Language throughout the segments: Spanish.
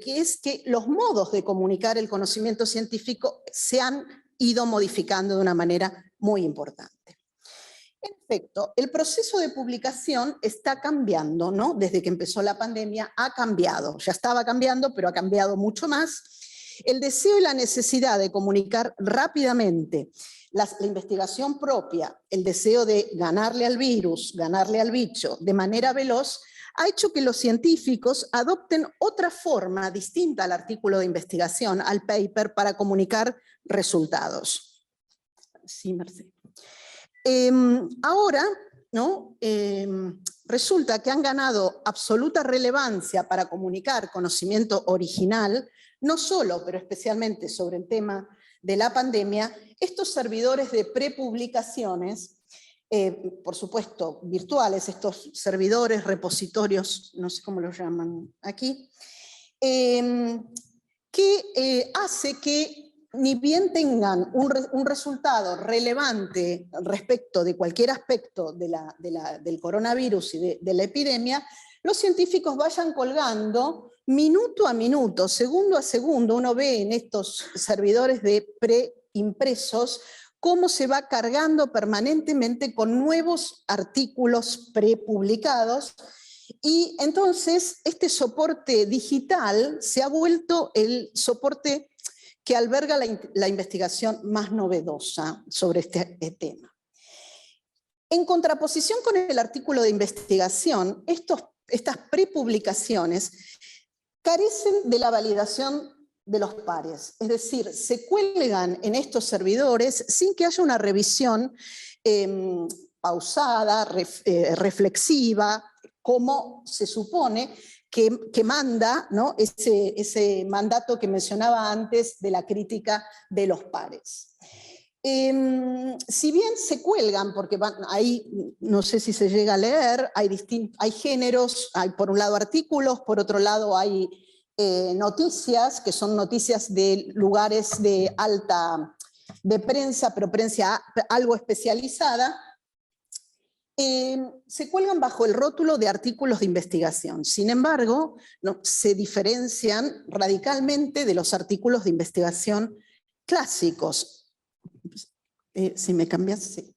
que es que los modos de comunicar el conocimiento científico se han ido modificando de una manera muy importante. En efecto, el proceso de publicación está cambiando, ¿no? Desde que empezó la pandemia ha cambiado. Ya estaba cambiando, pero ha cambiado mucho más. El deseo y la necesidad de comunicar rápidamente la investigación propia, el deseo de ganarle al virus, ganarle al bicho de manera veloz, ha hecho que los científicos adopten otra forma distinta al artículo de investigación, al paper, para comunicar resultados. Sí, Mercedes. Ahora, ¿no? Resulta que han ganado absoluta relevancia para comunicar conocimiento original, no solo, pero especialmente sobre el tema de la pandemia, estos servidores de prepublicaciones, por supuesto virtuales, estos servidores, repositorios, no sé cómo los llaman aquí, que hace que ni bien tengan un resultado relevante respecto de cualquier aspecto del coronavirus y de la epidemia, los científicos vayan colgando minuto a minuto, segundo a segundo. Uno ve en estos servidores de preimpresos cómo se va cargando permanentemente con nuevos artículos prepublicados, y entonces este soporte digital se ha vuelto el soporte que alberga la investigación más novedosa sobre este tema. En contraposición con el artículo de investigación, estas prepublicaciones carecen de la validación de los pares, es decir, se cuelgan en estos servidores sin que haya una revisión pausada, reflexiva, como se supone que manda, ¿no? ese mandato que mencionaba antes de la crítica de los pares. Si bien se cuelgan, porque ahí no sé si se llega a leer, hay géneros, hay por un lado artículos, por otro lado hay noticias, que son noticias de lugares de prensa, pero prensa algo especializada, se cuelgan bajo el rótulo de artículos de investigación. Sin embargo, se diferencian radicalmente de los artículos de investigación clásicos. Si me cambias, sí.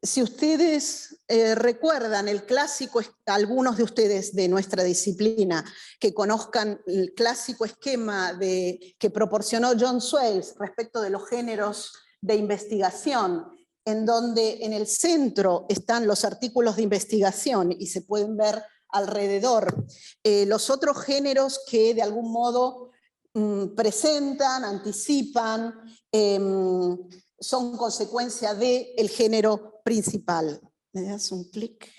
Si ustedes recuerdan el clásico, algunos de ustedes de nuestra disciplina que conozcan el clásico esquema que proporcionó John Swales respecto de los géneros de investigación, en donde en el centro están los artículos de investigación y se pueden ver alrededor los otros géneros que de algún modo presentan, anticipan, son consecuencia del género principal. ¿Me das un clic?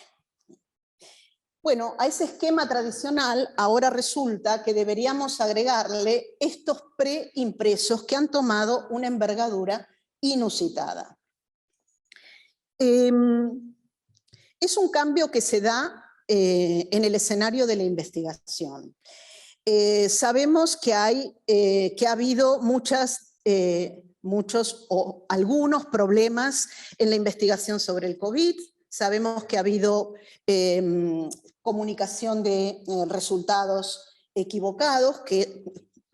Bueno, a ese esquema tradicional ahora resulta que deberíamos agregarle estos preimpresos que han tomado una envergadura inusitada. Es un cambio que se da en el escenario de la investigación. Sabemos que ha habido muchos o algunos problemas en la investigación sobre el COVID. Sabemos que ha habido comunicación de resultados equivocados, que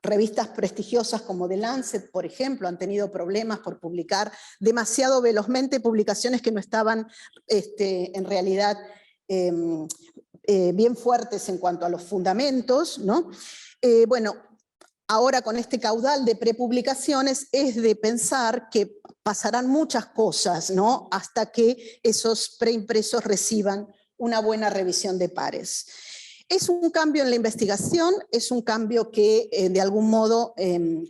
revistas prestigiosas como The Lancet, por ejemplo, han tenido problemas por publicar demasiado velozmente publicaciones que no estaban en realidad bien fuertes en cuanto a los fundamentos, ¿no? Bueno, ahora con este caudal de prepublicaciones es de pensar que pasarán muchas cosas, ¿no? Hasta que esos preimpresos reciban una buena revisión de pares. Es un cambio en la investigación, es un cambio que de algún modo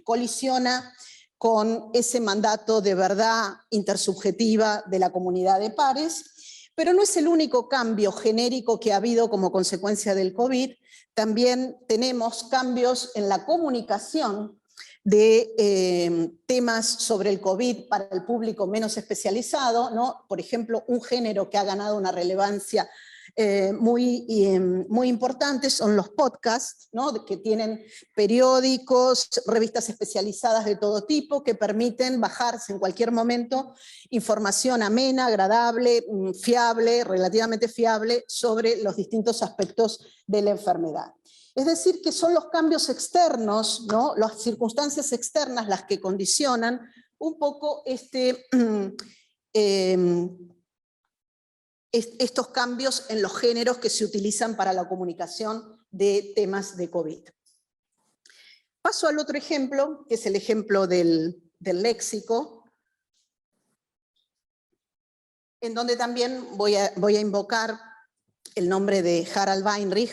colisiona con ese mandato de verdad intersubjetiva de la comunidad de pares, pero no es el único cambio genérico que ha habido como consecuencia del COVID. También tenemos cambios en la comunicación de temas sobre el COVID para el público menos especializado, ¿no? Por ejemplo, un género que ha ganado una relevancia muy importantes son los podcasts, ¿no? Que tienen periódicos, revistas especializadas de todo tipo que permiten bajarse en cualquier momento información amena, agradable, fiable, relativamente fiable sobre los distintos aspectos de la enfermedad. Es decir, que son los cambios externos, ¿no? Las circunstancias externas las que condicionan un poco estos cambios en los géneros que se utilizan para la comunicación de temas de COVID. Paso al otro ejemplo, que es el ejemplo del léxico, en donde también voy a invocar el nombre de Harald Weinrich.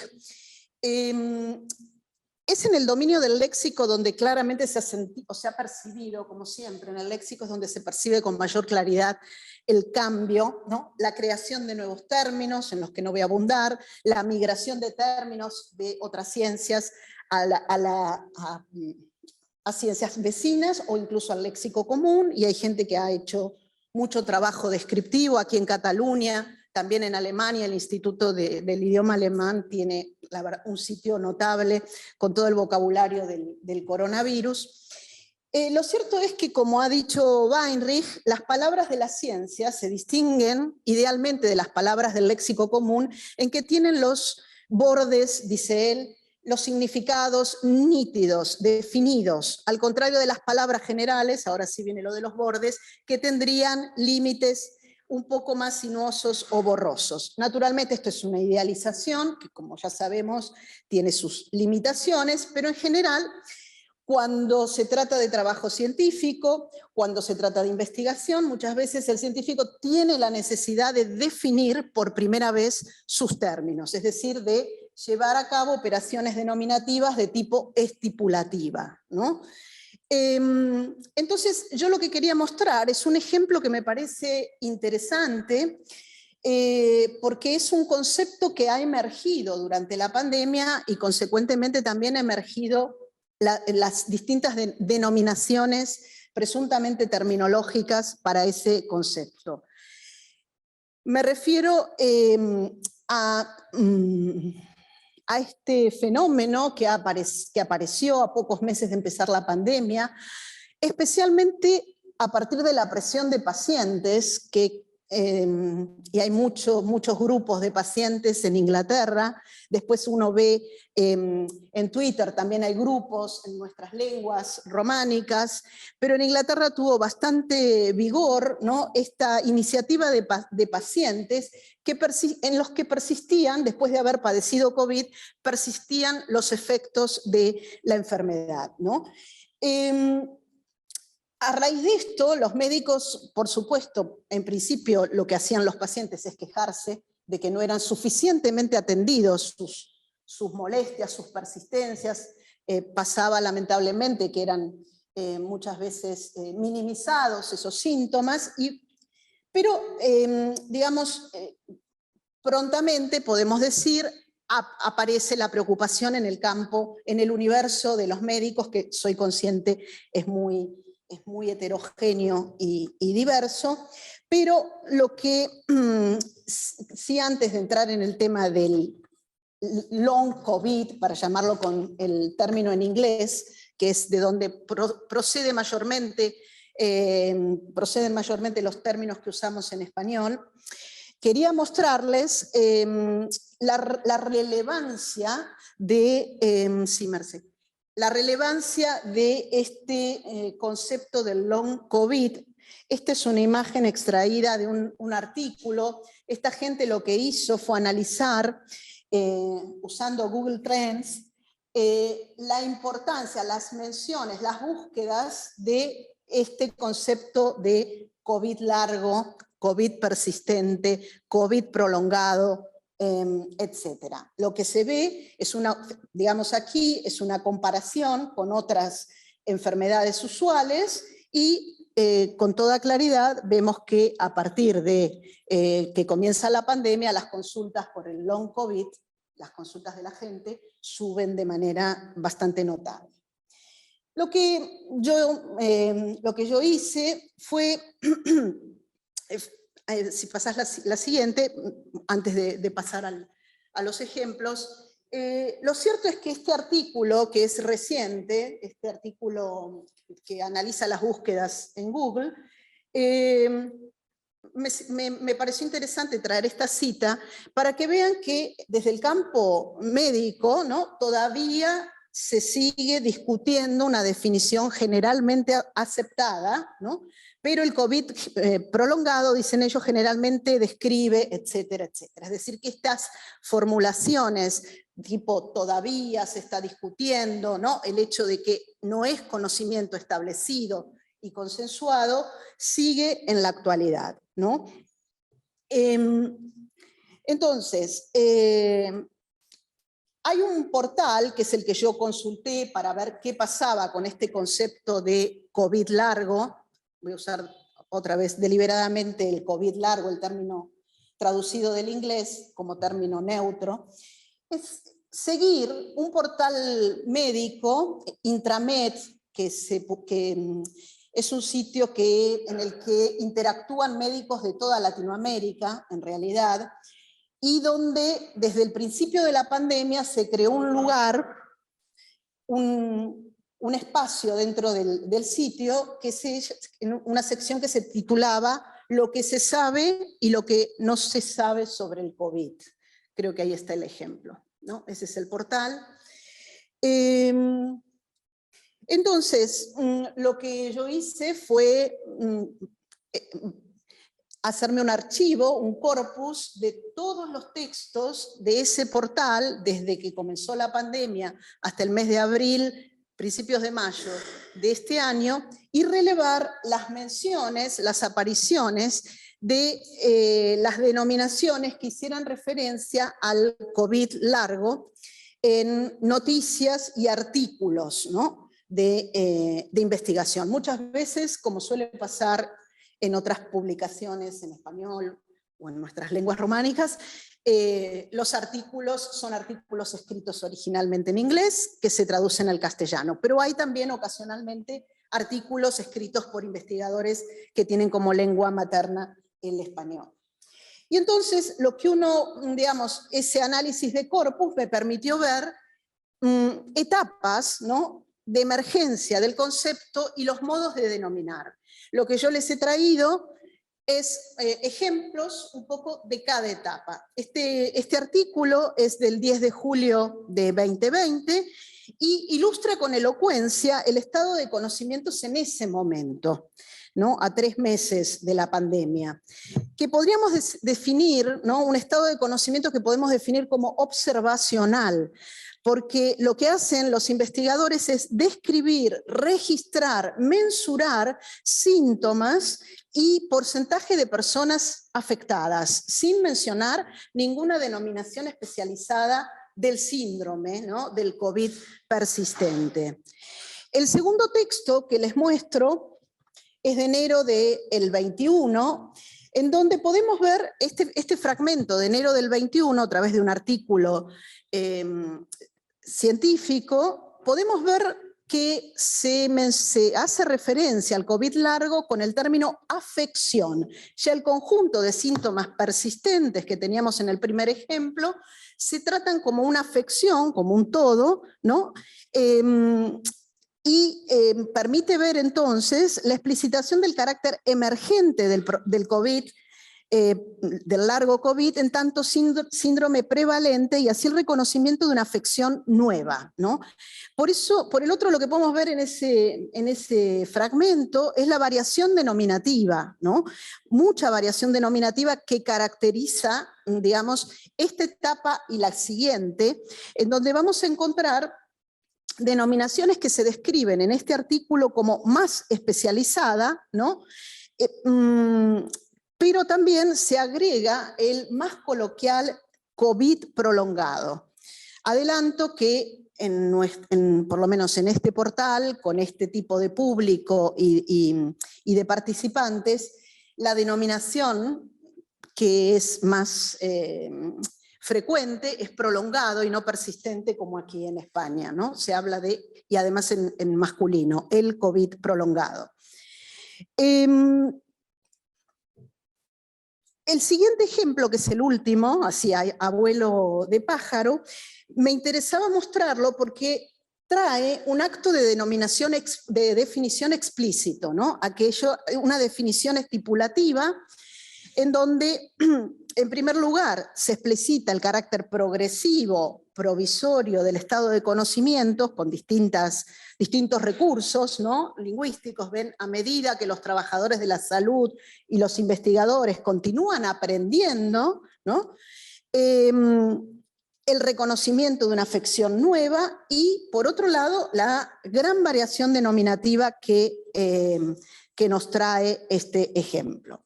Es en el dominio del léxico donde claramente se ha percibido, como siempre, en el léxico es donde se percibe con mayor claridad el cambio, ¿no? La creación de nuevos términos en los que no voy a abundar, la migración de términos de otras ciencias a ciencias vecinas o incluso al léxico común, y hay gente que ha hecho mucho trabajo descriptivo aquí en Cataluña. También en Alemania, el Instituto del Idioma Alemán tiene un sitio notable con todo el vocabulario del coronavirus. Lo cierto es que, como ha dicho Weinrich, las palabras de la ciencia se distinguen idealmente de las palabras del léxico común en que tienen los bordes, dice él, los significados nítidos, definidos, al contrario de las palabras generales, ahora sí viene lo de los bordes, que tendrían límites un poco más sinuosos o borrosos. Naturalmente esto es una idealización, que como ya sabemos tiene sus limitaciones, pero en general, cuando se trata de trabajo científico, cuando se trata de investigación, muchas veces el científico tiene la necesidad de definir por primera vez sus términos, es decir, de llevar a cabo operaciones denominativas de tipo estipulativa, ¿no? Entonces, yo lo que quería mostrar es un ejemplo que me parece interesante, porque es un concepto que ha emergido durante la pandemia y consecuentemente también ha emergido las distintas denominaciones presuntamente terminológicas para ese concepto. Me refiero a este fenómeno que apareció a pocos meses de empezar la pandemia, especialmente a partir de la presión de pacientes, y hay muchos grupos de pacientes en Inglaterra. Después uno ve en Twitter, también hay grupos en nuestras lenguas románicas, pero en Inglaterra tuvo bastante vigor, ¿no?, esta iniciativa de pacientes en los que persistían, después de haber padecido COVID, persistían los efectos de la enfermedad, ¿no? A raíz de esto, los médicos, por supuesto, en principio lo que hacían los pacientes es quejarse de que no eran suficientemente atendidos sus molestias, sus persistencias. Pasaba lamentablemente que eran muchas veces minimizados esos síntomas, pero digamos, prontamente podemos decir, aparece la preocupación en el campo, en el universo de los médicos, que soy consciente es muy heterogéneo y diverso, pero lo que sí, antes de entrar en el tema del long COVID, para llamarlo con el término en inglés, que es de donde proceden mayormente los términos que usamos en español, quería mostrarles la relevancia de, sí, Merced, la relevancia de este concepto del long COVID. Esta es una imagen extraída de un artículo. Esta gente lo que hizo fue analizar, usando Google Trends, la importancia, las menciones, las búsquedas de este concepto de COVID largo, COVID persistente, COVID prolongado, etcétera. Lo que se ve es digamos aquí, es una comparación con otras enfermedades usuales y con toda claridad vemos que a partir de que comienza la pandemia, las consultas por el long COVID, las consultas de la gente, suben de manera bastante notable. Lo que yo hice fue si pasás la siguiente, antes de pasar a los ejemplos, lo cierto es que este artículo, que es reciente, este artículo que analiza las búsquedas en Google, me pareció interesante traer esta cita para que vean que desde el campo médico, ¿no?, todavía se sigue discutiendo una definición generalmente aceptada, ¿no?, pero el COVID prolongado, dicen ellos, generalmente describe, etcétera, etcétera. Es decir, que estas formulaciones tipo todavía se está discutiendo, ¿no?, el hecho de que no es conocimiento establecido y consensuado, sigue en la actualidad, ¿no? Entonces, hay un portal, que es el que yo consulté para ver qué pasaba con este concepto de COVID largo. Voy a usar otra vez deliberadamente el COVID largo, el término traducido del inglés como término neutro. Es seguir un portal médico, Intramed, que es un sitio en el que interactúan médicos de toda Latinoamérica, en realidad, y donde desde el principio de la pandemia se creó un lugar, un espacio dentro del sitio, una sección que se titulaba Lo que se sabe y lo que no se sabe sobre el COVID. Creo que ahí está el ejemplo, ¿no? Ese es el portal. Entonces, lo que yo hice fue hacerme un archivo, un corpus de todos los textos de ese portal desde que comenzó la pandemia hasta el mes de abril, principios de mayo de este año, y relevar las menciones, las apariciones de las denominaciones que hicieran referencia al COVID largo en noticias y artículos, ¿no?, de investigación. Muchas veces, como suele pasar en otras publicaciones en español o en nuestras lenguas románicas, los artículos son artículos escritos originalmente en inglés que se traducen al castellano, pero hay también ocasionalmente artículos escritos por investigadores que tienen como lengua materna el español. Y entonces lo que digamos, ese análisis de corpus me permitió ver etapas, ¿no?, de emergencia del concepto y los modos de denominar. Lo que yo les he traído es ejemplos un poco de cada etapa. Este artículo es del 10 de julio de 2020 y ilustra con elocuencia el estado de conocimientos en ese momento, ¿no?, a 3 meses de la pandemia, que podríamos definir, ¿no?, un estado de conocimiento que podemos definir como observacional, porque lo que hacen los investigadores es describir, registrar, mensurar síntomas y porcentaje de personas afectadas, sin mencionar ninguna denominación especializada del síndrome, ¿no?, del COVID persistente. El segundo texto que les muestro es de enero del 21, en donde podemos ver este fragmento de enero del 21, a través de un artículo científico, podemos ver que se hace referencia al COVID largo con el término afección. Ya el conjunto de síntomas persistentes que teníamos en el primer ejemplo se tratan como una afección, como un todo, ¿no? Permite ver entonces la explicitación del carácter emergente del COVID, del largo COVID, en tanto síndrome prevalente, y así el reconocimiento de una afección nueva, ¿no? Por el otro, lo que podemos ver en ese fragmento es la variación denominativa, ¿no? Mucha variación denominativa que caracteriza, digamos, esta etapa y la siguiente, en donde vamos a encontrar denominaciones que se describen en este artículo como más especializada, ¿no? Pero también se agrega el más coloquial COVID prolongado. Adelanto que por lo menos en este portal, con este tipo de público y de participantes, la denominación que es más frecuente es prolongado y no persistente, como aquí en España, ¿no? Se habla y además en masculino, el COVID prolongado. El siguiente ejemplo, que es el último, así a vuelo de pájaro, me interesaba mostrarlo porque trae un acto de definición explícito, ¿no? Una definición estipulativa en donde, en primer lugar, se explicita el carácter progresivo, provisorio del estado de conocimientos con distintos recursos, ¿no?, lingüísticos. Ven, a medida que los trabajadores de la salud y los investigadores continúan aprendiendo, ¿no?, el reconocimiento de una afección nueva y, por otro lado, la gran variación denominativa que nos trae este ejemplo.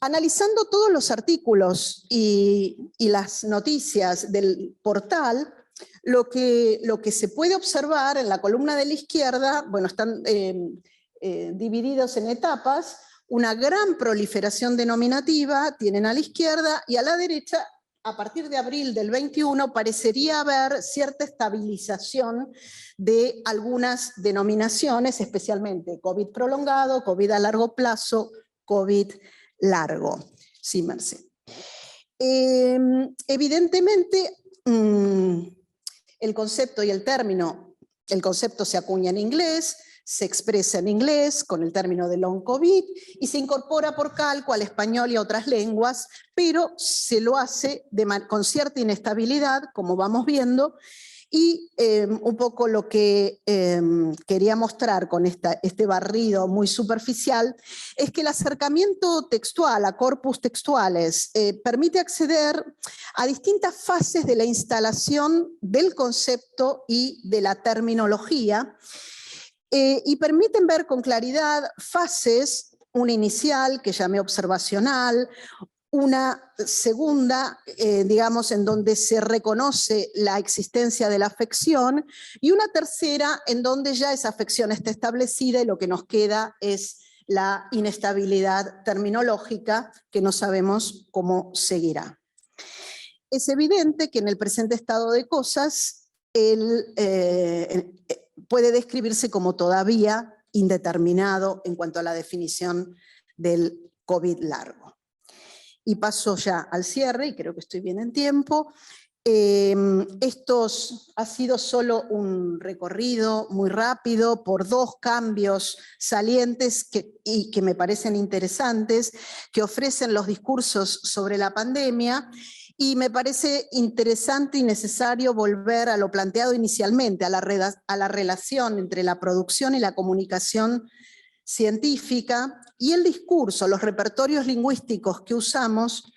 Analizando todos los artículos y las noticias del portal, lo que se puede observar en la columna de la izquierda, bueno, están divididos en etapas, una gran proliferación denominativa tienen a la izquierda, y a la derecha, a partir de abril del 21, parecería haber cierta estabilización de algunas denominaciones, especialmente COVID prolongado, COVID a largo plazo, COVID largo. Sí, Marce. Evidentemente, el concepto y el término, el concepto se acuña en inglés, se expresa en inglés con el término de long COVID y se incorpora por calco al español y a otras lenguas, pero se lo hace con cierta inestabilidad, como vamos viendo, y un poco lo que quería mostrar con este barrido muy superficial es que el acercamiento textual a corpus textuales permite acceder a distintas fases de la instalación del concepto y de la terminología, y permiten ver con claridad fases, una inicial que llamé observacional, una segunda, digamos, en donde se reconoce la existencia de la afección, y una tercera en donde ya esa afección está establecida y lo que nos queda es la inestabilidad terminológica que no sabemos cómo seguirá. Es evidente que en el presente estado de cosas puede describirse como todavía indeterminado en cuanto a la definición del COVID largo. Y paso ya al cierre, y creo que estoy bien en tiempo. Estos ha sido solo un recorrido muy rápido por dos cambios salientes y que me parecen interesantes, que ofrecen los discursos sobre la pandemia, y me parece interesante y necesario volver a lo planteado inicialmente, a la relación entre la producción y la comunicación científica y el discurso, los repertorios lingüísticos que usamos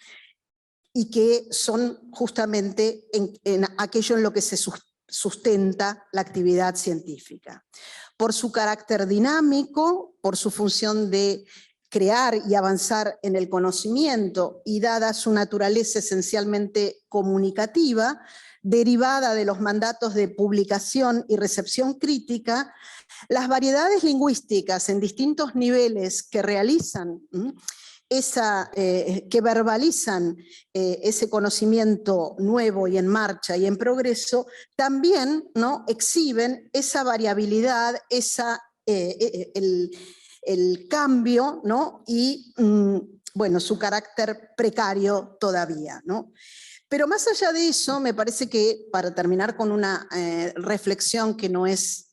y que son justamente en aquello en lo que se sustenta la actividad científica. Por su carácter dinámico, por su función de crear y avanzar en el conocimiento, y dada su naturaleza esencialmente comunicativa, derivada de los mandatos de publicación y recepción crítica, las variedades lingüísticas en distintos niveles que realizan que verbalizan ese conocimiento nuevo y en marcha y en progreso, también, ¿no?, exhiben esa variabilidad, el cambio, ¿no?, y bueno, su carácter precario todavía, ¿no? Pero más allá de eso, me parece que, para terminar con una reflexión que no es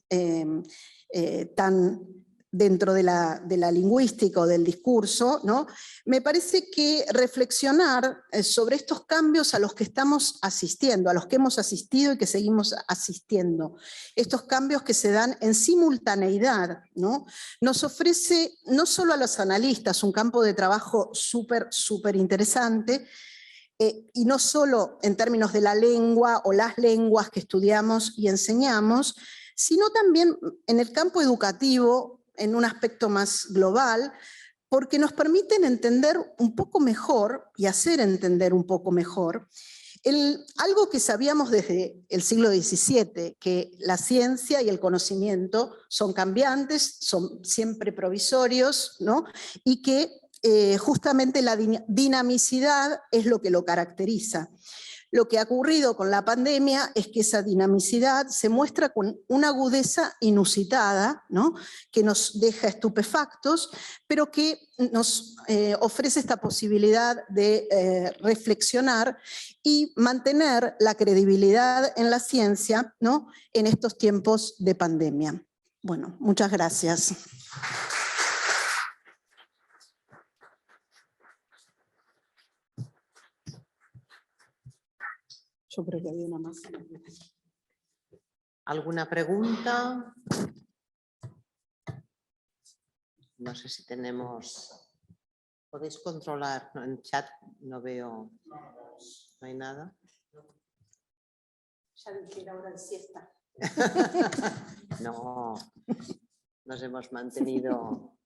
tan dentro de la lingüística o del discurso, ¿no?, me parece que reflexionar sobre estos cambios a los que estamos asistiendo, a los que hemos asistido y que seguimos asistiendo, estos cambios que se dan en simultaneidad, ¿no?, nos ofrece no solo a los analistas un campo de trabajo súper interesante, y no solo en términos de la lengua o las lenguas que estudiamos y enseñamos, sino también en el campo educativo, en un aspecto más global, porque nos permiten entender un poco mejor y hacer entender un poco mejor algo que sabíamos desde el siglo XVII, que la ciencia y el conocimiento son cambiantes, son siempre provisorios, ¿no?, y que justamente la dinamicidad es lo que lo caracteriza. Lo que ha ocurrido con la pandemia es que esa dinamicidad se muestra con una agudeza inusitada, ¿no?, que nos deja estupefactos, pero que nos ofrece esta posibilidad de reflexionar y mantener la credibilidad en la ciencia, ¿no?, en estos tiempos de pandemia. Bueno, muchas gracias. Yo creo que había una más. ¿Alguna pregunta? No sé si tenemos... ¿Podéis controlar? No, en chat no veo... ¿No hay nada? Ya vi que era hora de siesta. No, nos hemos mantenido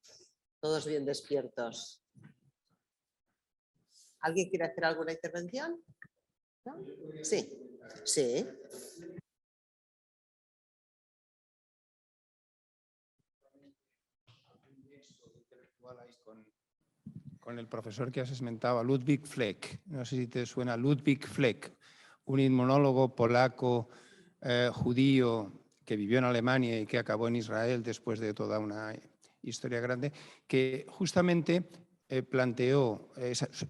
todos bien despiertos. ¿Alguien quiere hacer alguna intervención? ¿No? Sí, sí. Con el profesor que has esmentado, Ludwig Fleck. No sé si te suena Ludwig Fleck, un inmunólogo polaco judío que vivió en Alemania y que acabó en Israel después de toda una historia grande, que justamente planteó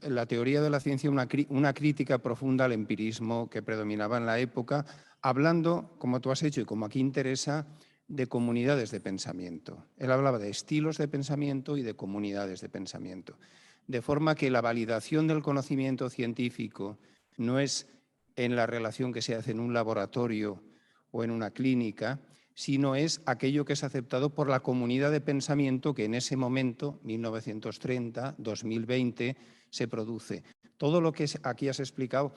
la teoría de la ciencia una crítica profunda al empirismo que predominaba en la época, hablando, como tú has hecho y como aquí interesa, de comunidades de pensamiento. Él hablaba de estilos de pensamiento y de comunidades de pensamiento. De forma que la validación del conocimiento científico no es en la relación que se hace en un laboratorio o en una clínica, sino es aquello que es aceptado por la comunidad de pensamiento que en ese momento, 1930, 2020, se produce. Todo lo que aquí has explicado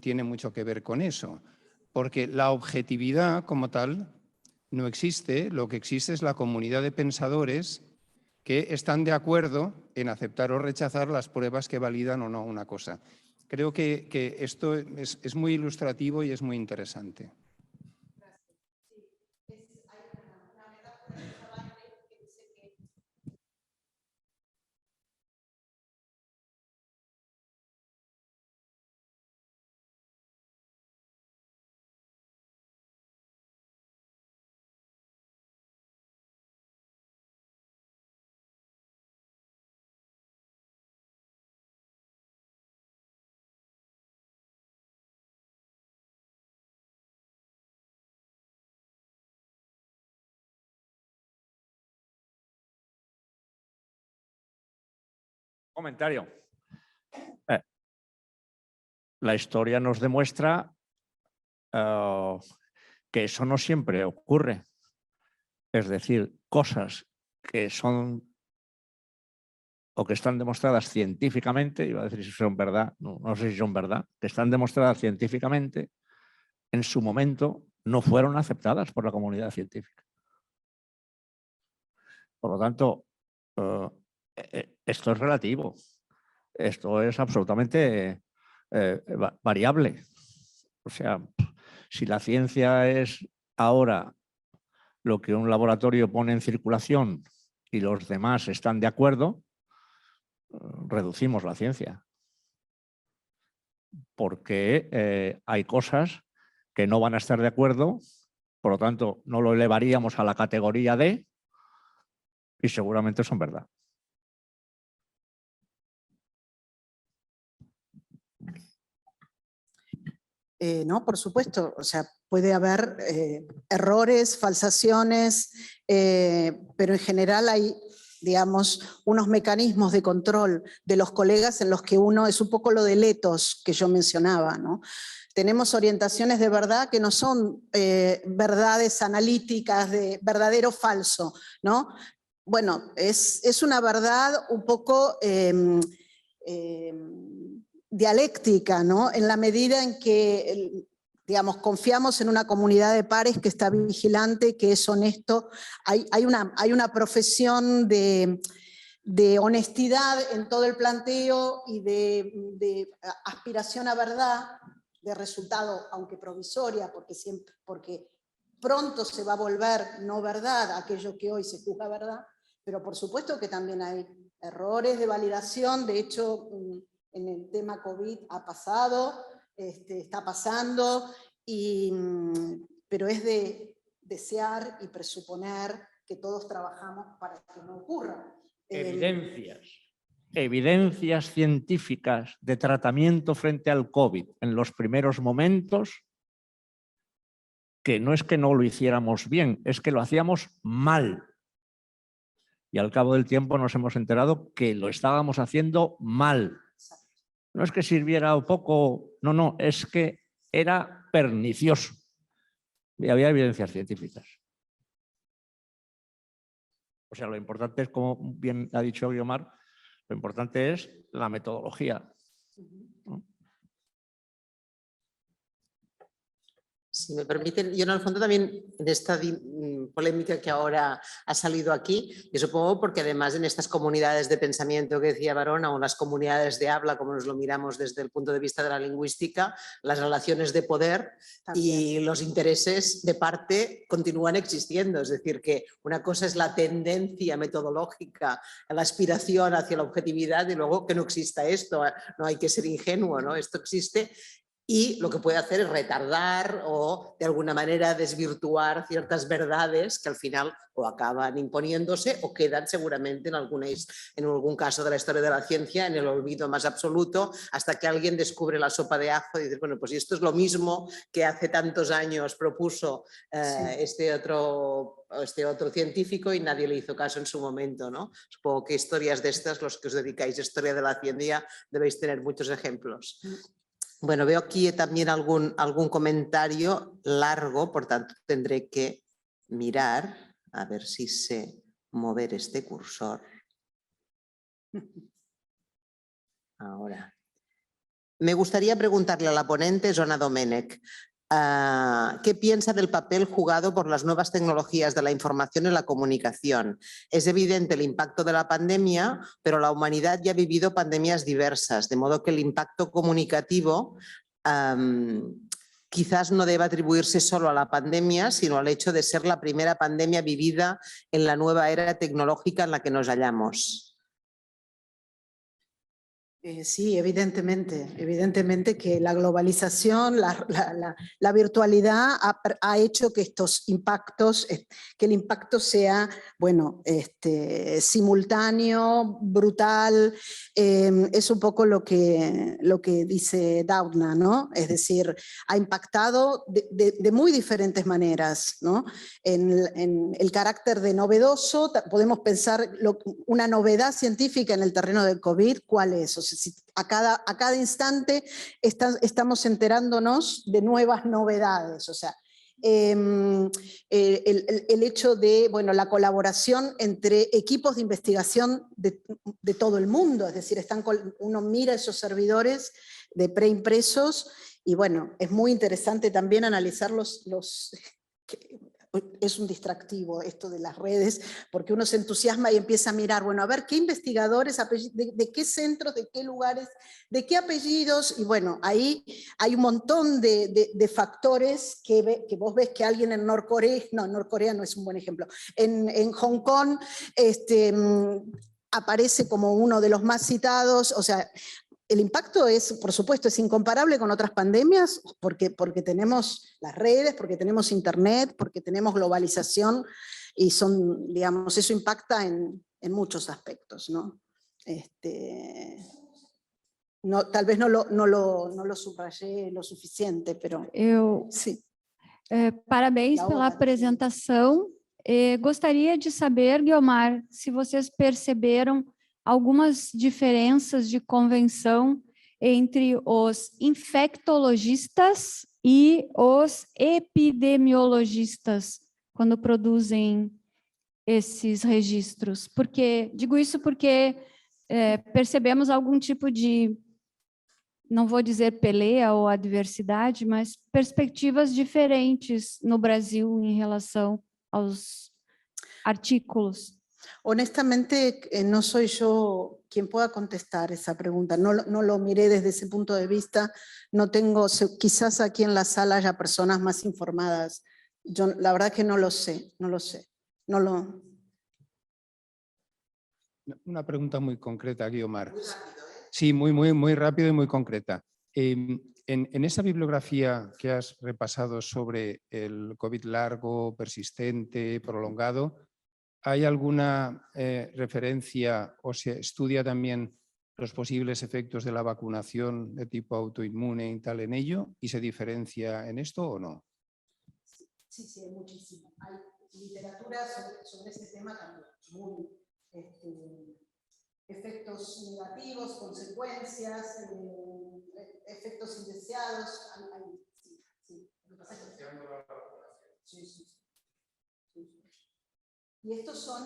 tiene mucho que ver con eso, porque la objetividad como tal no existe, lo que existe es la comunidad de pensadores que están de acuerdo en aceptar o rechazar las pruebas que validan o no una cosa. Creo que esto es muy ilustrativo y es muy interesante. Comentario. La historia nos demuestra que eso no siempre ocurre. Es decir, cosas que son o que están demostradas científicamente, iba a decir si son verdad, no sé si son verdad, que están demostradas científicamente, en su momento no fueron aceptadas por la comunidad científica. Por lo tanto, esto es relativo. Esto es absolutamente variable. O sea, si la ciencia es ahora lo que un laboratorio pone en circulación y los demás están de acuerdo, reducimos la ciencia. Porque hay cosas que no van a estar de acuerdo, por lo tanto no lo elevaríamos a la categoría de y seguramente son verdad. No, por supuesto, o sea, puede haber errores, falsaciones, pero en general hay, digamos, unos mecanismos de control de los colegas en los que uno, es un poco lo del ethos que yo mencionaba, ¿no? Tenemos orientaciones de verdad que no son verdades analíticas de verdadero o falso, ¿no? Bueno, es una verdad un poco dialéctica, ¿no? En la medida en que, digamos, confiamos en una comunidad de pares que está vigilante, que es honesto. Hay una profesión de honestidad en todo el planteo y de aspiración a verdad, de resultado, aunque provisoria, porque pronto se va a volver no verdad aquello que hoy se juzga verdad, pero por supuesto que también hay errores de validación. De hecho, en el tema COVID ha pasado, está pasando, pero es de desear y presuponer que todos trabajamos para que no ocurra. Evidencias científicas de tratamiento frente al COVID en los primeros momentos, que no es que no lo hiciéramos bien, es que lo hacíamos mal. Y al cabo del tiempo nos hemos enterado que lo estábamos haciendo mal. No es que sirviera o poco, no, es que era pernicioso. Y había evidencias científicas. O sea, lo importante es, como bien ha dicho Guiomar, lo importante es la metodología, ¿no? Si me permiten, yo en el fondo también en esta polémica que ahora ha salido aquí, yo supongo porque además en estas comunidades de pensamiento que decía Varona o las comunidades de habla, como nos lo miramos desde el punto de vista de la lingüística, las relaciones de poder y los intereses de parte continúan existiendo. Es decir, que una cosa es la tendencia metodológica, la aspiración hacia la objetividad y luego que no exista esto, no hay que ser ingenuo, ¿no? Esto existe. Y lo que puede hacer es retardar o de alguna manera desvirtuar ciertas verdades que al final o acaban imponiéndose o quedan seguramente en algún caso de la historia de la ciencia en el olvido más absoluto hasta que alguien descubre la sopa de ajo y dice, bueno, pues esto es lo mismo que hace tantos años propuso este otro científico y nadie le hizo caso en su momento, ¿no? Supongo que historias de estas, los que os dedicáis a historia de la ciencia, debéis tener muchos ejemplos. Bueno, veo aquí también algún comentario largo, por tanto tendré que mirar a ver si sé mover este cursor. Ahora. Me gustaría preguntarle a la ponente, Joana Domènech, ¿qué piensa del papel jugado por las nuevas tecnologías de la información y la comunicación? Es evidente el impacto de la pandemia, pero la humanidad ya ha vivido pandemias diversas, de modo que el impacto comunicativo quizás no deba atribuirse solo a la pandemia, sino al hecho de ser la primera pandemia vivida en la nueva era tecnológica en la que nos hallamos. Sí, evidentemente que la globalización, la virtualidad ha hecho que estos impactos, que el impacto sea, bueno, simultáneo, brutal, es un poco lo que dice Doudna, ¿no? Es decir, ha impactado de muy diferentes maneras, ¿no? En el carácter de novedoso, podemos pensar una novedad científica en el terreno del COVID, ¿cuál es? O sea, si a cada instante estamos enterándonos de nuevas novedades, o sea, el hecho de, bueno, la colaboración entre equipos de investigación de todo el mundo, es decir, uno mira esos servidores de preimpresos y bueno, es muy interesante también analizar es un distractivo esto de las redes, porque uno se entusiasma y empieza a mirar, bueno, a ver qué investigadores, de qué centros, de qué lugares, de qué apellidos, y bueno, ahí hay un montón de factores que vos ves que alguien en Norcorea, no, Norcorea no es un buen ejemplo, en Hong Kong aparece como uno de los más citados, o sea, el impacto es, por supuesto, es incomparable con otras pandemias porque tenemos las redes, porque tenemos internet, porque tenemos globalización y digamos, eso impacta en muchos aspectos, ¿no? Tal vez no lo subrayé lo suficiente, pero sí. Parabéns pela apresentação. Gostaria de saber, Guiomar, se vocês perceberam algumas diferenças de convenção entre os infectologistas e os epidemiologistas quando produzem esses registros. Digo isso porque percebemos algum tipo de, não vou dizer peleia ou adversidade, mas perspectivas diferentes no Brasil em relação aos artículos. Honestamente, no soy yo quien pueda contestar esa pregunta. No lo miré desde ese punto de vista. No tengo, quizás aquí en la sala haya personas más informadas. Yo la verdad que no lo sé. Una pregunta muy concreta, Guiomar. Sí, muy rápido y muy concreta. En esa bibliografía que has repasado sobre el COVID largo, persistente, prolongado, ¿hay alguna referencia o se estudia también los posibles efectos de la vacunación de tipo autoinmune y tal en ello? ¿Y se diferencia en esto o no? Sí, hay muchísimo. Hay literatura sobre ese tema también, muy efectos negativos, consecuencias, efectos indeseados. Sí. Y estos son,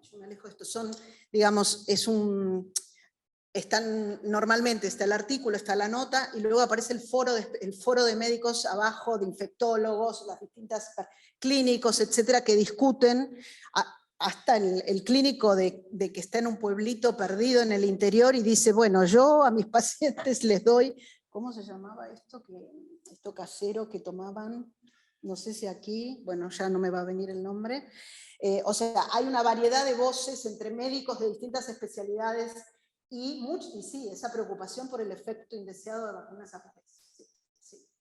yo me alejo, estos son, digamos, normalmente está el artículo, está la nota, y luego aparece el foro de médicos abajo, de infectólogos, las distintas clínicos, etcétera, que discuten, hasta el clínico de que está en un pueblito perdido en el interior y dice, bueno, yo a mis pacientes les doy, ¿cómo se llamaba esto? Esto casero que tomaban, no sé si aquí, bueno, ya no me va a venir el nombre. O sea, hay una variedad de voces entre médicos de distintas especialidades y sí, esa preocupación por el efecto indeseado de vacunas APT.